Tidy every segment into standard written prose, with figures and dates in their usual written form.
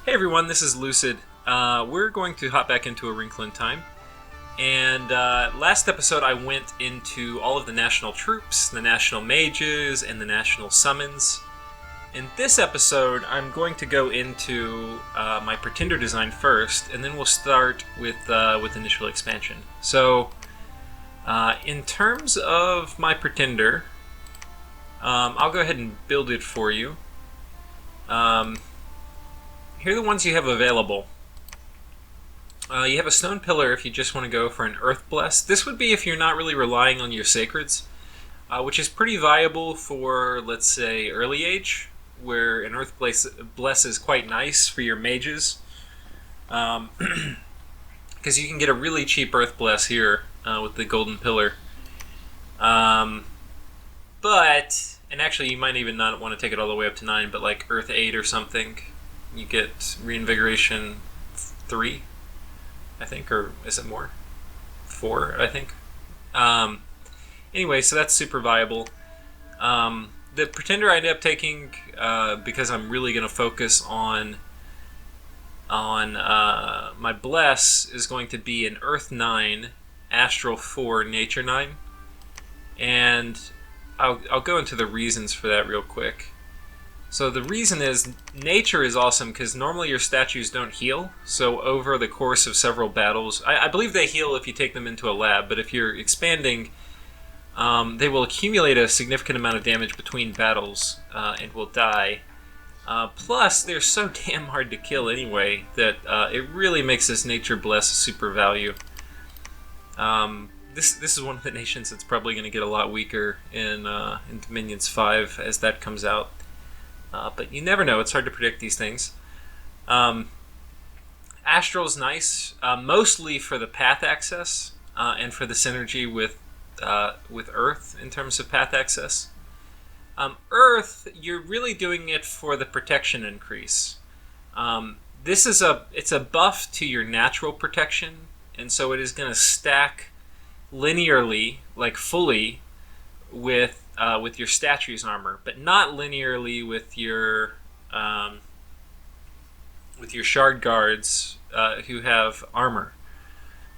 Hey everyone, this is Lucid. We're going to hop back into a Wrinkle in Time. And last episode I went into all of the national troops, the national mages, and the national summons. In this episode, I'm going to go into my Pretender design first, and then we'll start with initial expansion. So, in terms of my Pretender, I'll go ahead and build it for you. Here are the ones you have available. You have a Stone Pillar if you just want to go for an Earth Bless. This would be if you're not really relying on your Sacreds, which is pretty viable for, let's say, Early Age, where an Earth Bless is quite nice for your mages. Because you can get a really cheap Earth Bless here with the Golden Pillar. And actually you might even not want to take it all the way up to 9, but like Earth 8 or something. You get Reinvigoration 3, I think, or is it more? 4, I think. Anyway, so that's super viable. The Pretender I ended up taking because I'm really going to focus on my Bless is going to be an Earth 9, Astral 4, Nature 9, and I'll go into the reasons for that real quick. So the reason is, nature is awesome because normally your statues don't heal. So over the course of several battles, I believe they heal if you take them into a lab, but if you're expanding, they will accumulate a significant amount of damage between battles and will die. Plus, they're so damn hard to kill anyway that it really makes this Nature Bless a super value. This is one of the nations that's probably going to get a lot weaker in Dominions 5 as that comes out. But you never know. It's hard to predict these things. Astral's nice, mostly for the path access and for the synergy with Earth in terms of path access. Earth, you're really doing it for the protection increase. It's a buff to your natural protection, and so it is going to stack linearly, like fully, with your statue's armor, but not linearly with your shard guards who have armor.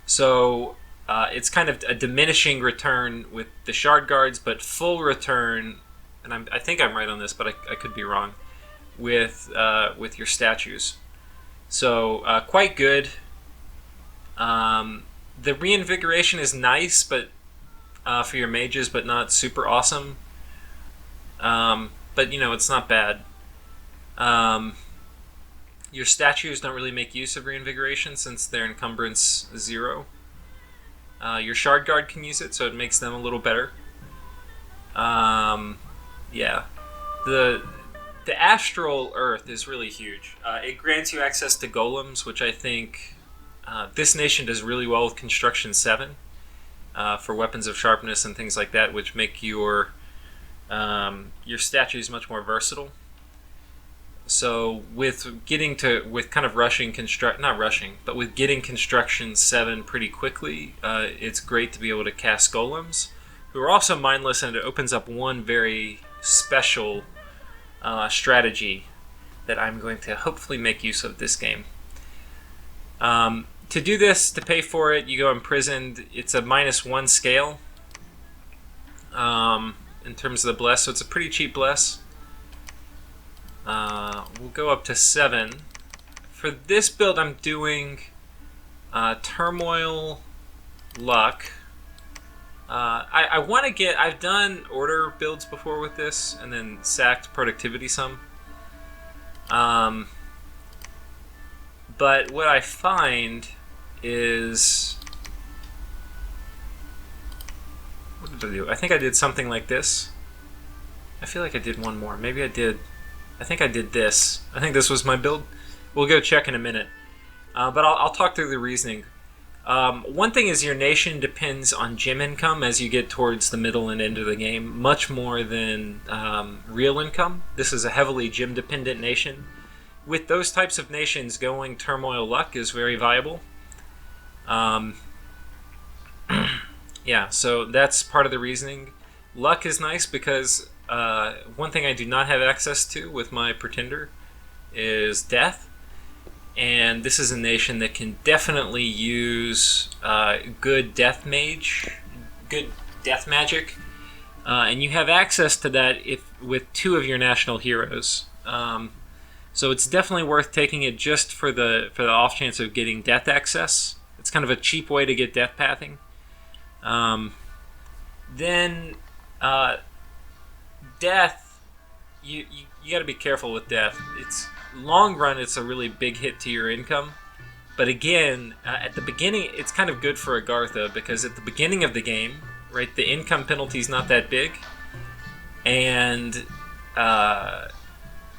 So it's kind of a diminishing return with the shard guards, but full return. And I think I'm right on this, but I could be wrong. With your statues, so quite good. The reinvigoration is nice, but for your mages, but not super awesome. But it's not bad. Your statues don't really make use of reinvigoration since they're encumbrance 0. Your shard guard can use it, so it makes them a little better. Yeah, the astral Earth is really huge. It grants you access to golems, which I think this nation does really well with Construction 7. For weapons of sharpness and things like that, which make your statues much more versatile. So with getting Construction 7 pretty quickly, it's great to be able to cast golems, who are also mindless, and it opens up one very special strategy that I'm going to hopefully make use of this game. To do this, to pay for it, you go Imprisoned. It's a -1 scale in terms of the Bless, so it's a pretty cheap Bless. We'll go up to 7. For this build, I'm doing Turmoil, Luck. I want to get... I've done Order builds before with this, and then sacked Productivity some. But what I find is... What did I do? I think I did something like this. I feel like I did one more. Maybe I did... I think I did this. I think this was my build. We'll go check in a minute. But I'll talk through the reasoning. One thing is your nation depends on gem income as you get towards the middle and end of the game, much more than real income. This is a heavily gem-dependent nation. With those types of nations, going Turmoil Luck is very viable. Yeah, so that's part of the reasoning. Luck is nice because one thing I do not have access to with my Pretender is Death. and this is a nation that can definitely use good death magic, and you have access to that with 2 of your national heroes. So it's definitely worth taking it just for the off chance of getting death access. It's kind of a cheap way to get death pathing. Then death, you got to be careful with death. It's long run, it's a really big hit to your income. But again, at the beginning, it's kind of good for Agartha because at the beginning of the game, right, the income penalty is not that big, and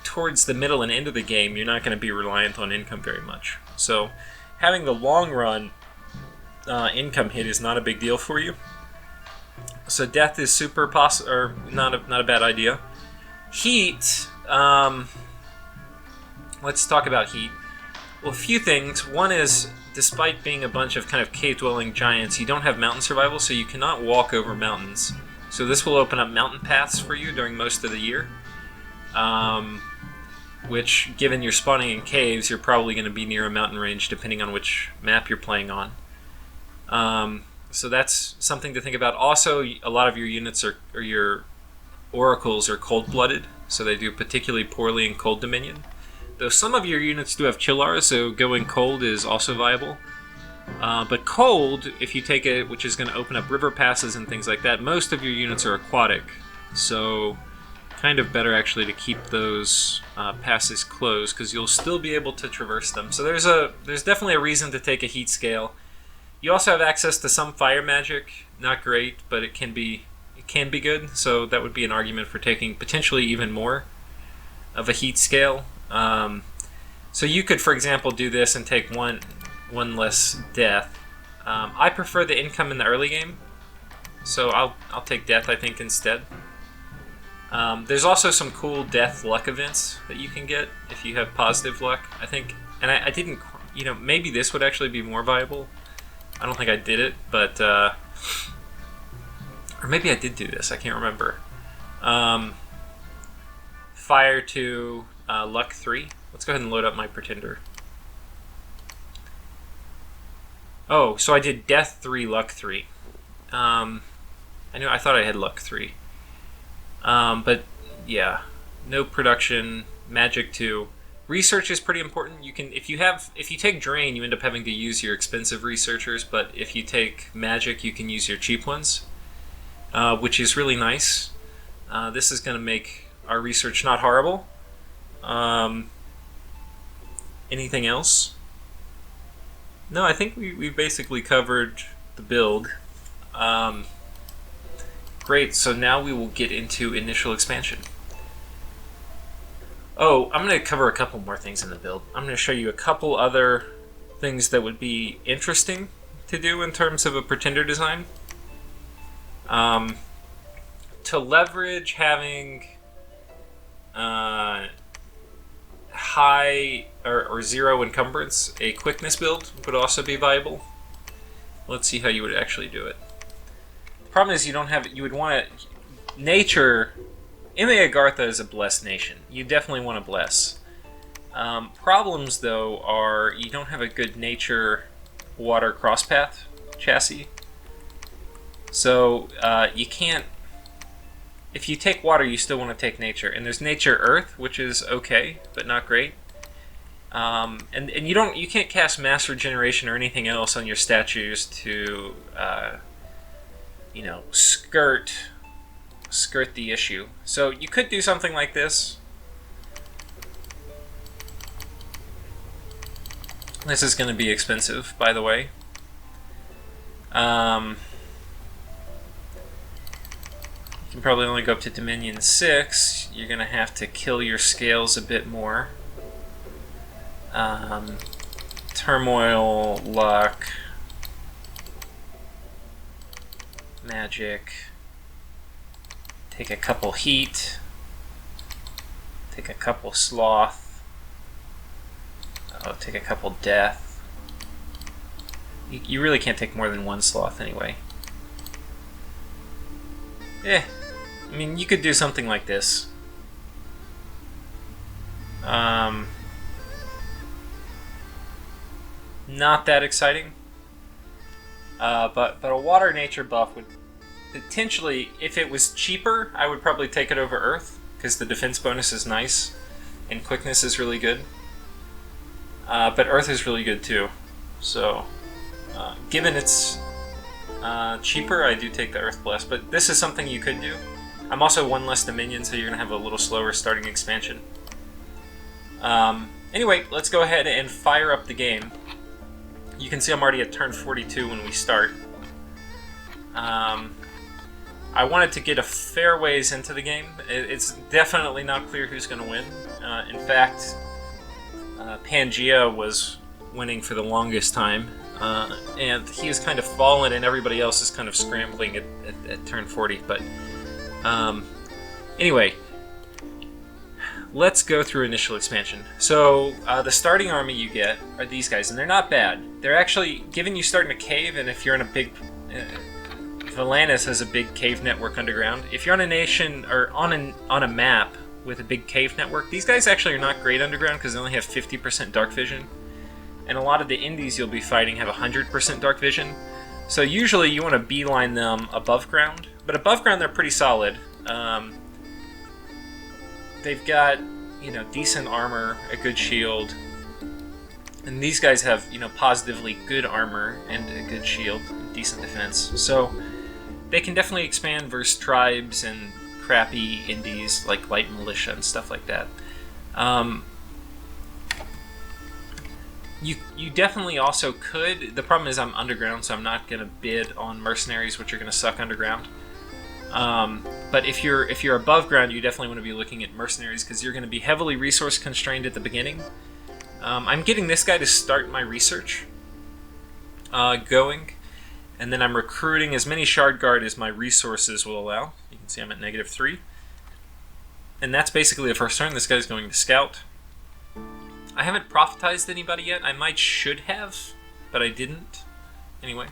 towards the middle and end of the game, you're not going to be reliant on income very much. So having the long run income hit is not a big deal for you. So death is super or not a bad idea. Heat. Let's talk about heat. Well, a few things. One is, despite being a bunch of kind of cave-dwelling giants, you don't have mountain survival, so you cannot walk over mountains. So this will open up mountain paths for you during most of the year. Which, given you're spawning in caves, you're probably going to be near a mountain range, depending on which map you're playing on. So that's something to think about. Also, a lot of your units or your oracles are cold-blooded, so they do particularly poorly in Cold Dominion. Though some of your units do have Chillars, so going cold is also viable. But cold, if you take it, which is going to open up river passes and things like that, most of your units are aquatic. So kind of better actually to keep those passes closed, because you'll still be able to traverse them. So there's definitely a reason to take a heat scale. You also have access to some fire magic. Not great, but it can be good. So that would be an argument for taking potentially even more of a heat scale. So you could, for example, do this and take one less death. I prefer the income in the early game, so I'll take death, I think, instead. There's also some cool death luck events that you can get if you have positive luck, I think. And I didn't, maybe this would actually be more viable. I don't think I did it, but or maybe I did do this. I can't remember. Fire to luck 3. Let's go ahead and load up my pretender. Oh, so I did death 3, luck 3. I thought I had luck 3. But yeah, no production, magic 2. Research is pretty important. You can, if you take drain, you end up having to use your expensive researchers, but if you take magic, you can use your cheap ones, which is really nice. This is going to make our research not horrible. Anything else? No, I think we basically covered the build. Great, so now we will get into initial expansion. Oh, I'm going to cover a couple more things in the build. I'm going to show you a couple other things that would be interesting to do in terms of a pretender design. To leverage having high or 0 encumbrance, a quickness build would also be viable. Let's see how you would actually do it. The problem is you would want to... Nature... MA-Agartha is a blessed nation. You definitely want to bless. Problems, though, are you don't have a good nature water crosspath chassis. So you can't... If you take water, you still want to take nature. And there's nature earth, which is okay, but not great. And you can't cast mass regeneration or anything else on your statues to skirt the issue. So you could do something like this. This is going to be expensive, by the way. You can probably only go up to Dominion 6. You're going to have to kill your scales a bit more. Turmoil, luck, magic. Take a couple heat. Take a couple sloth. Take a couple death. You really can't take more than 1 sloth anyway. I mean, you could do something like this. not that exciting. But a water nature buff would potentially, if it was cheaper, I would probably take it over Earth, because the defense bonus is nice, and quickness is really good. But Earth is really good too. So, given it's cheaper, I do take the Earth Blast. But this is something you could do. I'm also one less Dominion, so you're going to have a little slower starting expansion. Anyway, let's go ahead and fire up the game. You can see I'm already at turn 42 when we start. I wanted to get a fair ways into the game. It's definitely not clear who's going to win. In fact, Pangea was winning for the longest time, and he has kind of fallen, and everybody else is kind of scrambling at turn 40. But anyway, let's go through initial expansion. So the starting army you get are these guys, and they're not bad. They're actually, given you start in a cave, and if you're in a big... Volantis has a big cave network underground. If you're on a nation, or on a map with a big cave network, these guys actually are not great underground because they only have 50% dark vision. And a lot of the indies you'll be fighting have 100% dark vision. So usually you want to beeline them above ground. But above ground they're pretty solid. They've got, decent armor, a good shield. And these guys have, positively good armor and a good shield, decent defense. So they can definitely expand versus tribes and crappy indies like light militia and stuff like that. You definitely also could. The problem is I'm underground, so I'm not going to bid on mercenaries, which are going to suck underground. But if you're above ground, you definitely want to be looking at mercenaries because you're going to be heavily resource constrained at the beginning. I'm getting this guy to start my research going, and then I'm recruiting as many Shard Guard as my resources will allow. You can see I'm at -3. And that's basically the first turn. This guy's going to scout. I haven't prophetized anybody yet. I should have, but I didn't. Anyway,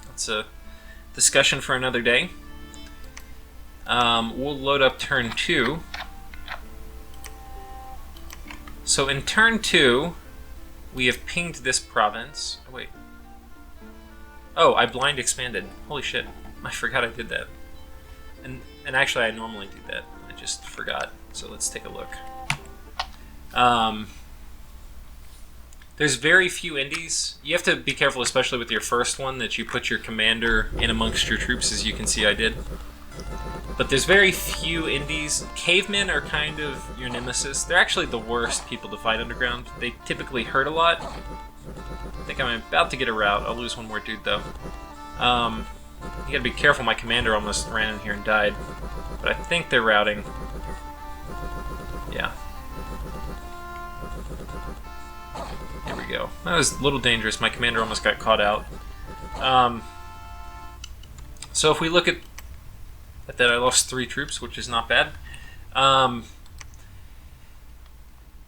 that's a discussion for another day. We'll load up turn 2. So in turn 2, we have pinged this province. Oh, wait. Oh, I blind expanded. Holy shit. I forgot I did that. And actually, I normally do that. I just forgot. So let's take a look. There's very few indies. You have to be careful, especially with your first one, that you put your commander in amongst your troops, as you can see I did. But there's very few indies. Cavemen are kind of your nemesis. They're actually the worst people to fight underground. They typically hurt a lot. I think I'm about to get a rout. I'll lose one more dude, though. You gotta be careful. My commander almost ran in here and died. But I think they're routing. Yeah. There we go. That was a little dangerous. My commander almost got caught out. So if we look at that, I lost 3 troops, which is not bad.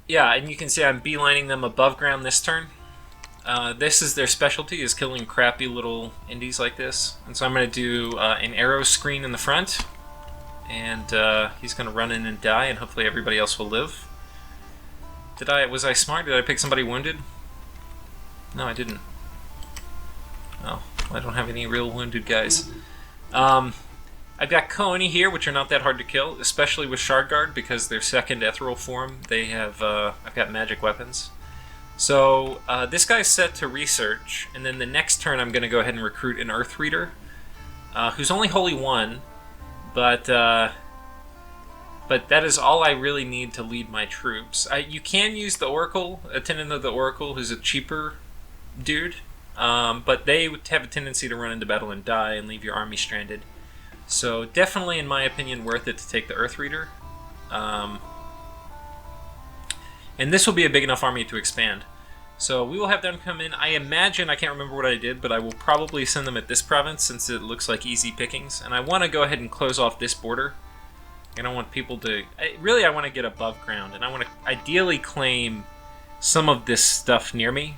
Yeah, and you can see I'm beelining them above ground this turn. This is their specialty, is killing crappy little indies like this. And so I'm going to do an arrow screen in the front. And he's going to run in and die, and hopefully everybody else will live. Was I smart? Did I pick somebody wounded? No, I didn't. Oh, I don't have any real wounded guys. I've got Coney here, which are not that hard to kill, especially with Shard Guard, because their second ethereal form, they have, I've got magic weapons. So, this guy's set to research, and then the next turn I'm going to go ahead and recruit an Earth Reader, who's only Holy 1, but that is all I really need to lead my troops. You can use the Oracle, Attendant of the Oracle, who's a cheaper dude, but they would have a tendency to run into battle and die and leave your army stranded. So definitely, in my opinion, worth it to take the Earth Reader. And this will be a big enough army to expand. So we will have them come in. I imagine, I can't remember what I did, but I will probably send them at this province since it looks like easy pickings. And I want to go ahead and close off this border. And I want people to... Really, I want to get above ground. And I want to ideally claim some of this stuff near me.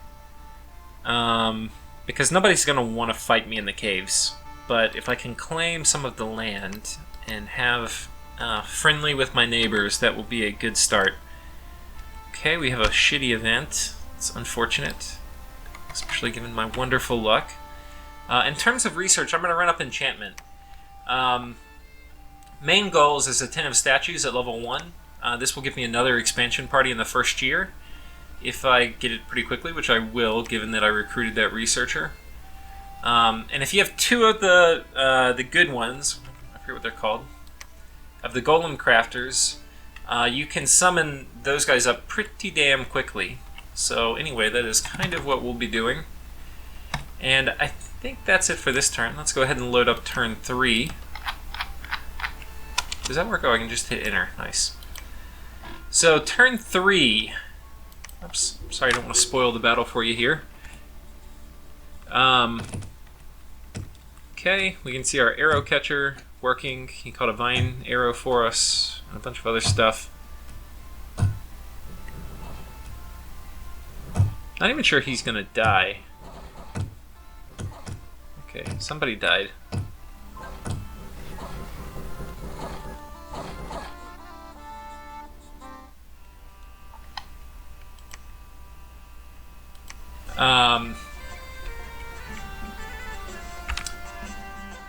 Because nobody's going to want to fight me in the caves. But if I can claim some of the land and have friendly with my neighbors, that will be a good start. Okay, we have a shitty event. It's unfortunate. especially given my wonderful luck. In terms of research, I'm going to run up enchantment. Main goals is attentive statues at level 1. This will give me another expansion party in the first year, if I get it pretty quickly, which I will, given that I recruited that researcher. And if you have 2 of the good ones, I forget what they're called, of the golem crafters, you can summon those guys up pretty damn quickly. So anyway, that is kind of what we'll be doing. And I think that's it for this turn. Let's go ahead and load up turn 3. Does that work? Oh, I can just hit enter. Nice. So turn 3. Oops, sorry, I don't want to spoil the battle for you here. Okay, we can see our arrow catcher working. He caught a vine arrow for us and a bunch of other stuff. Not even sure he's gonna die. Okay, somebody died.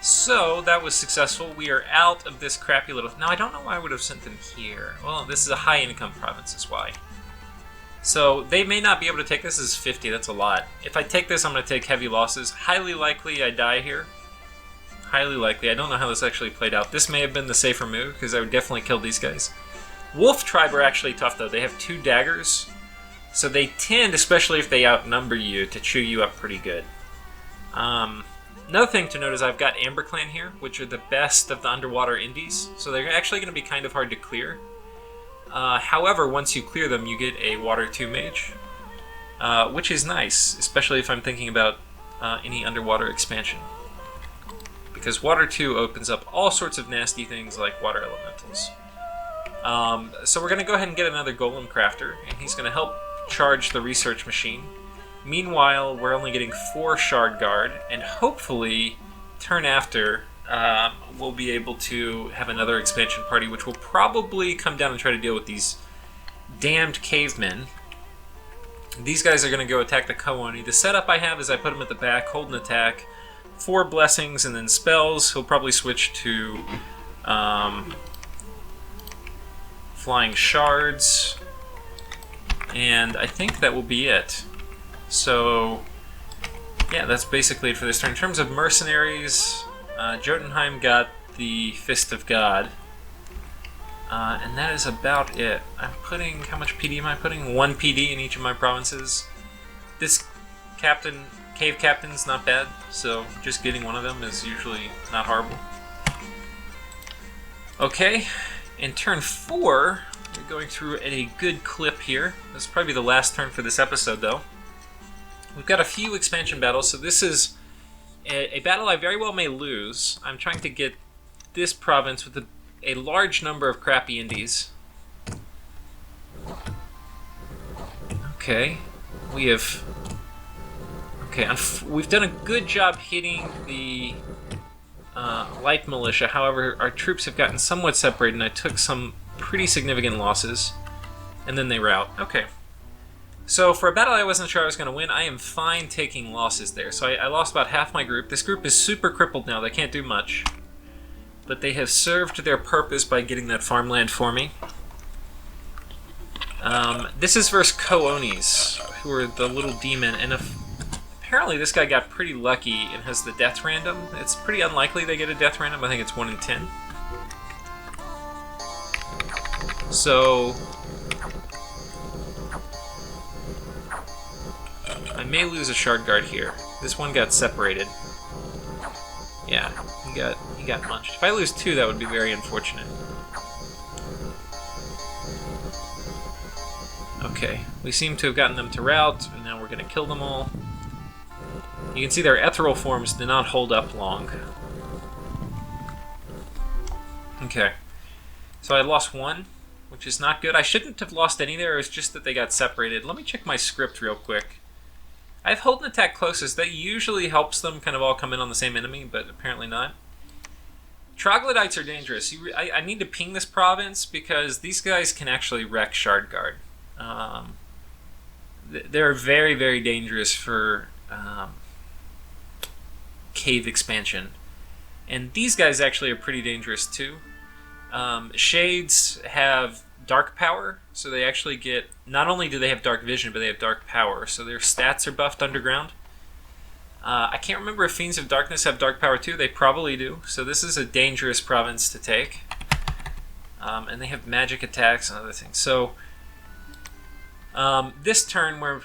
So that was successful. We are out of this crappy little... Now, I don't know why I would have sent them here. Well, this is a high-income province, is why. So they may not be able to take this. This is 50. That's a lot. If I take this, I'm going to take heavy losses. Highly likely I die here. Highly likely. I don't know how this actually played out. This may have been the safer move, because I would definitely kill these guys. Wolf tribe are actually tough, though. They have 2 daggers. So they tend, especially if they outnumber you, to chew you up pretty good. Another thing to note is I've got Amber Clan here, which are the best of the underwater indies. So they're actually going to be kind of hard to clear. However, once you clear them, you get a Water 2 mage, which is nice, especially if I'm thinking about any underwater expansion. Because Water 2 opens up all sorts of nasty things like water elementals. So we're going to go ahead and get another Golem Crafter, and he's going to help charge the research machine. Meanwhile, we're only getting 4 Shard Guard, and hopefully, turn after, we'll be able to have another expansion party, which will probably come down and try to deal with these damned cavemen. These guys are going to go attack the Koani. The setup I have is I put him at the back, hold an attack, 4 blessings, and then spells. He'll probably switch to flying shards, and I think that will be it. So, yeah, that's basically it for this turn. In terms of mercenaries, Jotunheim got the Fist of God, and that is about it. I'm putting, how much PD am I putting? 1 PD in each of my provinces. This cave captain's not bad, so just getting one of them is usually not horrible. Okay, in turn 4, we're going through at a good clip here. This will probably be the last turn for this episode, though. We've got a few expansion battles, so this is a battle I very well may lose. I'm trying to get this province with a large number of crappy indies. Okay, we have... Okay, we've done a good job hitting the light militia. However, our troops have gotten somewhat separated, and I took some pretty significant losses, and then they were out. Okay. So for a battle I wasn't sure I was going to win, I am fine taking losses there. So I lost about half my group. This group is super crippled now. They can't do much. But they have served their purpose by getting that farmland for me. This is versus Koonis, who are the little demon. And apparently this guy got pretty lucky and has the death random. It's pretty unlikely they get a death random. I think it's 1 in 10. So... I may lose a Shard Guard here. This one got separated. Yeah, he got munched. If I lose 2, that would be very unfortunate. Okay, we seem to have gotten them to rout, and now we're going to kill them all. You can see their ethereal forms did not hold up long. Okay, so I lost 1, which is not good. I shouldn't have lost any there, it was just that they got separated. Let me check my script real quick. I have hold and attack closest. That usually helps them kind of all come in on the same enemy, but apparently not. Troglodytes are dangerous. I need to ping this province because these guys can actually wreck Shard Guard. They're very, very dangerous for cave expansion. And these guys actually are pretty dangerous too. Shades have dark power, so they actually get, not only do they have dark vision, but they have dark power, so their stats are buffed underground. I can't remember if Fiends of Darkness have dark power too. They probably do, so this is a dangerous province to take. And they have magic attacks and other things. So this turn we're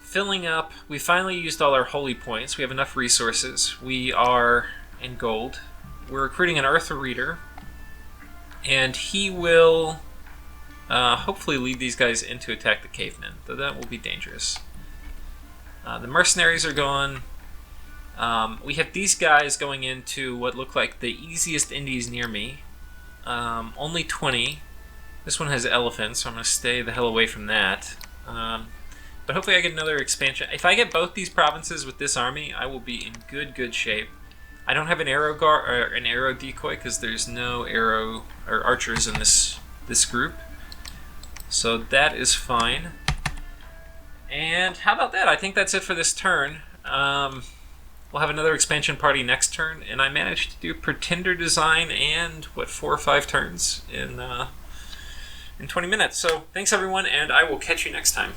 filling up. We finally used all our holy points. We have enough resources. We are in gold. We're recruiting an Earth Reader, and he will hopefully lead these guys in to attack the cavemen, though that will be dangerous. The mercenaries are gone. We have these guys going into what look like the easiest indies near me. Only 20. This one has elephants, so I'm going to stay the hell away from that. But hopefully I get another expansion. If I get both these provinces with this army, I will be in good shape. I don't have an arrow decoy because there's no arrow or archers in this group, so that is fine. And how about that? I think that's it for this turn. We'll have another expansion party next turn, and I managed to do Pretender Design and 4 or 5 turns in 20 minutes. So thanks everyone, and I will catch you next time.